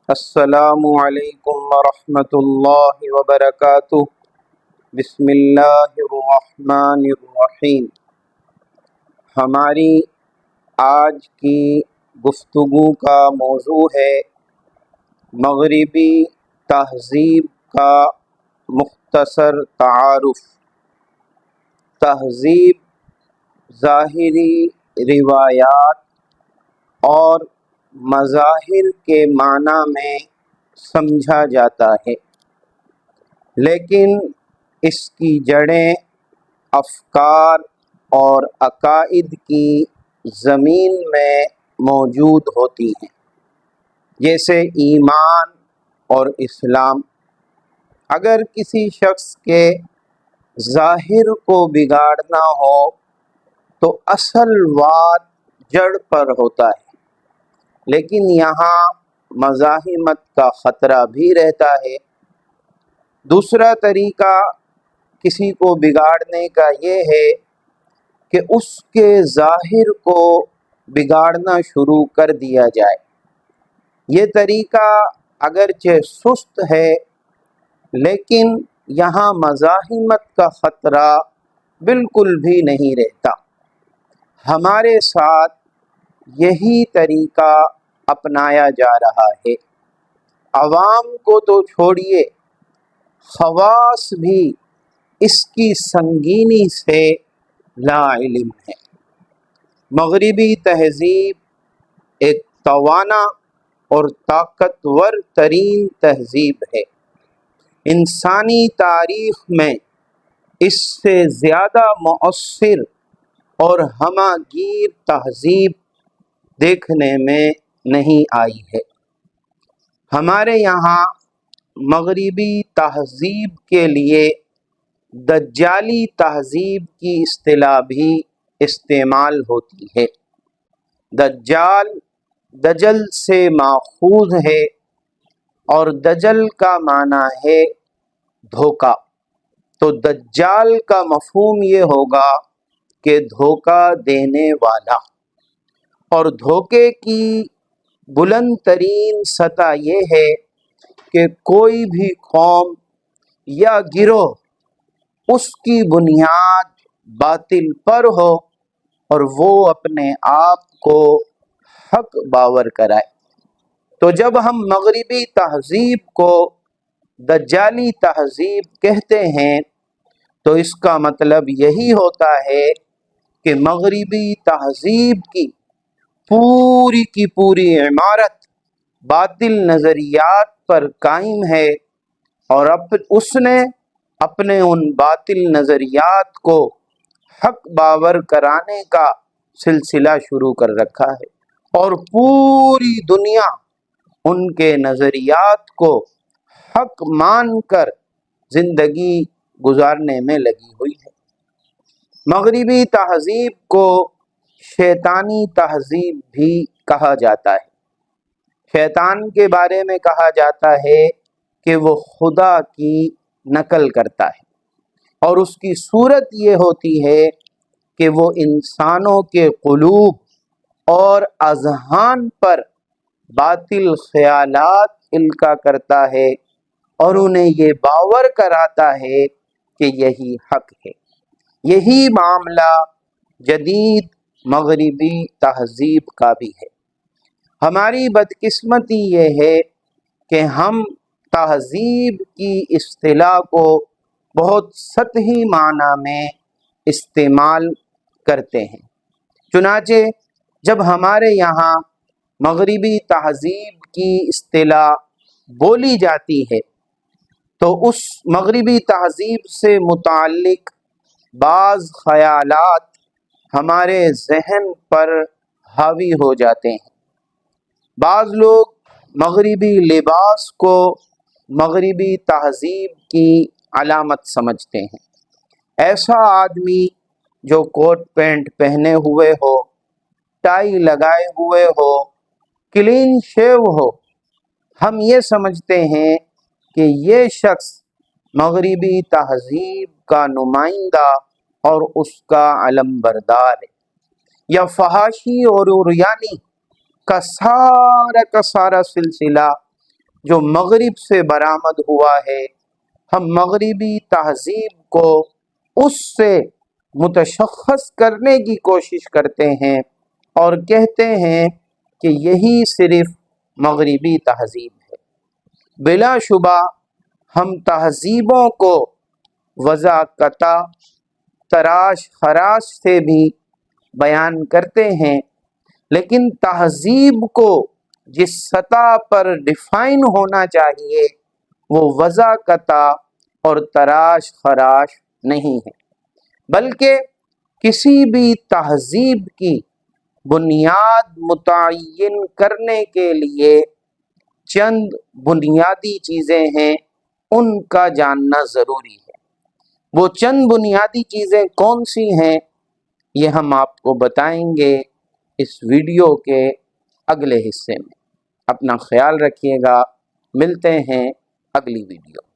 السلام علیکم ورحمۃ اللہ وبرکاتہ۔ بسم اللہ الرحمن الرحیم۔ ہماری آج کی گفتگو کا موضوع ہے مغربی تہذیب کا مختصر تعارف۔ تہذیب ظاہری روایات اور مظاہر کے معنی میں سمجھا جاتا ہے، لیکن اس کی جڑیں افکار اور عقائد کی زمین میں موجود ہوتی ہیں، جیسے ایمان اور اسلام۔ اگر کسی شخص کے ظاہر کو بگاڑنا ہو تو اصل وار جڑ پر ہوتا ہے، لیکن یہاں مزاحمت کا خطرہ بھی رہتا ہے۔ دوسرا طریقہ کسی کو بگاڑنے کا یہ ہے کہ اس کے ظاہر کو بگاڑنا شروع کر دیا جائے۔ یہ طریقہ اگرچہ سست ہے، لیکن یہاں مزاحمت کا خطرہ بالکل بھی نہیں رہتا۔ ہمارے ساتھ یہی طریقہ اپنایا جا رہا ہے۔ عوام کو تو چھوڑیے، خواص بھی اس کی سنگینی سے لا علم ہے۔ مغربی تہذیب ایک توانا اور طاقتور ترین تہذیب ہے۔ انسانی تاریخ میں اس سے زیادہ مؤثر اور ہمہ گیر تہذیب دیکھنے میں نہیں آئی ہے۔ ہمارے یہاں مغربی تہذیب کے لیے دجالی تہذیب کی اصطلاح بھی استعمال ہوتی ہے۔ دجال دجل سے ماخوذ ہے، اور دجل کا معنی ہے دھوکہ۔ تو دجال کا مفہوم یہ ہوگا کہ دھوکہ دینے والا۔ اور دھوکے کی بلند ترین سطح یہ ہے کہ کوئی بھی قوم یا گروہ اس کی بنیاد باطل پر ہو اور وہ اپنے آپ کو حق باور کرائے۔ تو جب ہم مغربی تہذیب کو دجالی تہذیب کہتے ہیں تو اس کا مطلب یہی ہوتا ہے کہ مغربی تہذیب کی پوری عمارت باطل نظریات پر قائم ہے، اور اس نے اپنے ان باطل نظریات کو حق باور کرانے کا سلسلہ شروع کر رکھا ہے، اور پوری دنیا ان کے نظریات کو حق مان کر زندگی گزارنے میں لگی ہوئی ہے۔ مغربی تہذیب کو شیطانی تہذیب بھی کہا جاتا ہے۔ شیطان کے بارے میں کہا جاتا ہے کہ وہ خدا کی نقل کرتا ہے، اور اس کی صورت یہ ہوتی ہے کہ وہ انسانوں کے قلوب اور اذہان پر باطل خیالات القا کرتا ہے، اور انہیں یہ باور کراتا ہے کہ یہی حق ہے۔ یہی معاملہ جدید مغربی تہذیب کا بھی ہے۔ ہماری بدقسمتی یہ ہے کہ ہم تہذیب کی اصطلاح کو بہت سطحی معنی میں استعمال کرتے ہیں۔ چنانچہ جب ہمارے یہاں مغربی تہذیب کی اصطلاح بولی جاتی ہے تو اس مغربی تہذیب سے متعلق بعض خیالات ہمارے ذہن پر حاوی ہو جاتے ہیں۔ بعض لوگ مغربی لباس کو مغربی تہذیب کی علامت سمجھتے ہیں۔ ایسا آدمی جو کوٹ پینٹ پہنے ہوئے ہو، ٹائی لگائے ہوئے ہو، کلین شیو ہو، ہم یہ سمجھتے ہیں کہ یہ شخص مغربی تہذیب کا نمائندہ اور اس کا علم بردار ہے۔ یا فحاشی اور عریانی کا سارا سلسلہ جو مغرب سے برآمد ہوا ہے، ہم مغربی تہذیب کو اس سے متشخص کرنے کی کوشش کرتے ہیں اور کہتے ہیں کہ یہی صرف مغربی تہذیب ہے۔ بلا شبہ ہم تہذیبوں کو وضاحت تراش خراش سے بھی بیان کرتے ہیں، لیکن تہذیب کو جس سطح پر ڈیفائن ہونا چاہیے وہ وضاحت اور تراش خراش نہیں ہے، بلکہ کسی بھی تہذیب کی بنیاد متعین کرنے کے لیے چند بنیادی چیزیں ہیں، ان کا جاننا ضروری ہے۔ وہ چند بنیادی چیزیں کون سی ہیں یہ ہم آپ کو بتائیں گے اس ویڈیو کے اگلے حصے میں۔ اپنا خیال رکھیے گا، ملتے ہیں اگلی ویڈیو۔